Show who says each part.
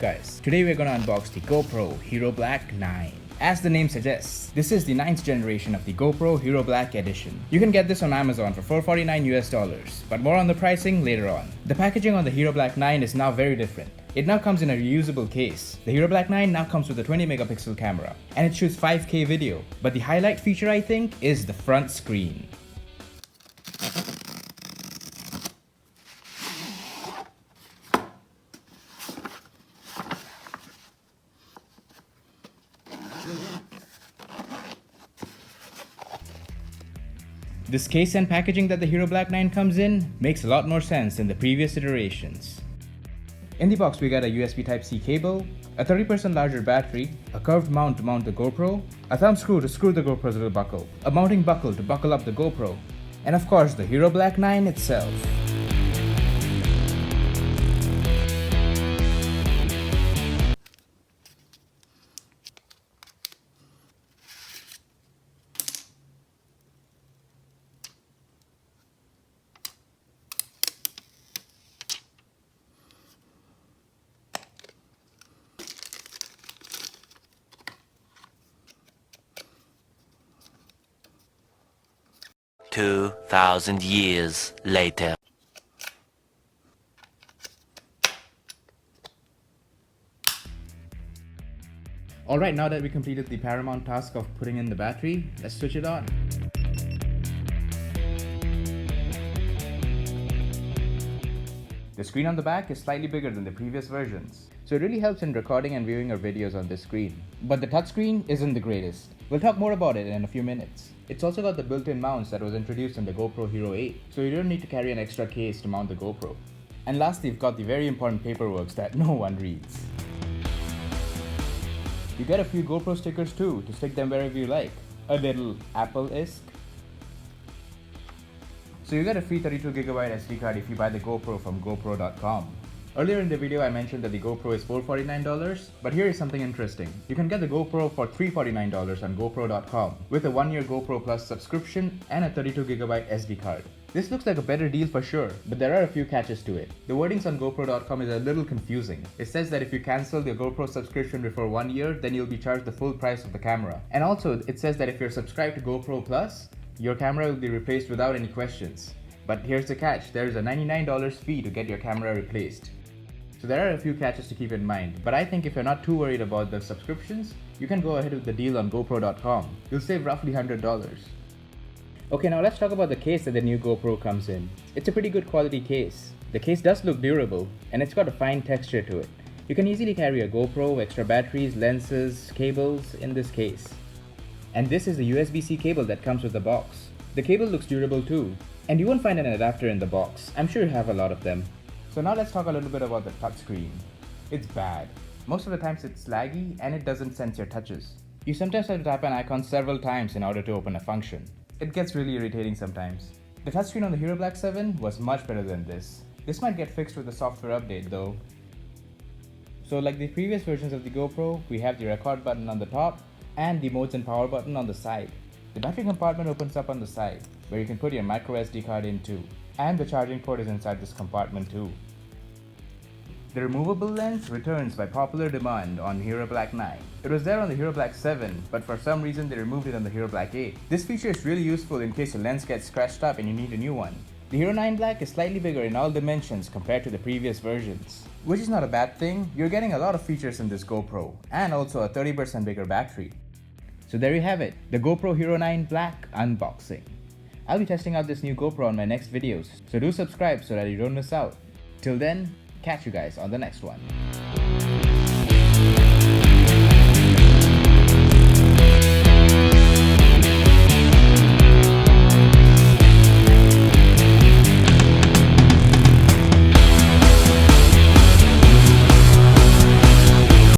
Speaker 1: guys? Today we're gonna unbox the GoPro Hero Black 9. As the name suggests, this is the 9th generation of the GoPro Hero Black Edition. You can get this on Amazon for $449 US, but more on the pricing later on. The packaging on the Hero Black 9 is now very different. It now comes in a reusable case. The Hero Black 9 now comes with a 20 megapixel camera, and it shoots 5K video. But the highlight feature, I think, is the front screen. This case and packaging that the Hero Black 9 comes in makes a lot more sense than the previous iterations. In the box we got a USB Type-C cable, a 30% larger battery, a curved mount to mount the GoPro, a thumb screw to screw the GoPro's little buckle, a mounting buckle to buckle up the GoPro, and of course the Hero Black 9 itself.
Speaker 2: "2,000 years later."
Speaker 1: Alright, now that we completed the paramount task of putting in the battery, let's switch it on. The screen on the back is slightly bigger than the previous versions, so it really helps in recording and viewing our videos on this screen. But the touchscreen isn't the greatest. We'll talk more about it in a few minutes. It's also got the built-in mounts that was introduced in the GoPro Hero 8, so you don't need to carry an extra case to mount the GoPro. And lastly, we've got the very important paperwork that no one reads. You get a few GoPro stickers too, to stick them wherever you like. A little Apple-esque. So you get a free 32GB SD card if you buy the GoPro from Gopro.com. Earlier in the video I mentioned that the GoPro is $449, but here is something interesting. You can get the GoPro for $349 on Gopro.com with a 1-year GoPro Plus subscription and a 32GB SD card. This looks like a better deal for sure, but there are a few catches to it. The wordings on Gopro.com is a little confusing. It says that if you cancel your GoPro subscription before 1 year, then you'll be charged the full price of the camera. And also, it says that if you're subscribed to GoPro Plus, your camera will be replaced without any questions. But here's the catch, there is a $99 fee to get your camera replaced. So there are a few catches to keep in mind, but I think if you're not too worried about the subscriptions, you can go ahead with the deal on GoPro.com. You'll save roughly $100. Okay, now let's talk about the case that the new GoPro comes in. It's a pretty good quality case. The case does look durable, and it's got a fine texture to it. You can easily carry a GoPro, extra batteries, lenses, cables in this case. And this is the USB-C cable that comes with the box. The cable looks durable too, and you won't find an adapter in the box. I'm sure you have a lot of them. So now let's talk a little bit about the touchscreen. It's bad. Most of the times it's laggy and it doesn't sense your touches. You sometimes have to tap an icon several times in order to open a function. It gets really irritating sometimes. The touchscreen on the Hero Black 7 was much better than this. This might get fixed with a software update though. So like the previous versions of the GoPro, we have the record button on the top and the modes and power button on the side. The battery compartment opens up on the side, where you can put your micro SD card in too. And the charging port is inside this compartment too. The removable lens returns by popular demand on Hero Black 9. It was there on the Hero Black 7, but for some reason they removed it on the Hero Black 8. This feature is really useful in case your lens gets scratched up and you need a new one. The Hero 9 Black is slightly bigger in all dimensions compared to the previous versions, which is not a bad thing. You're getting a lot of features in this GoPro, and also a 30% bigger battery. So there you have it, the GoPro Hero 9 Black unboxing. I'll be testing out this new GoPro on my next videos, so do subscribe so that you don't miss out. Till then, catch you guys on the next one.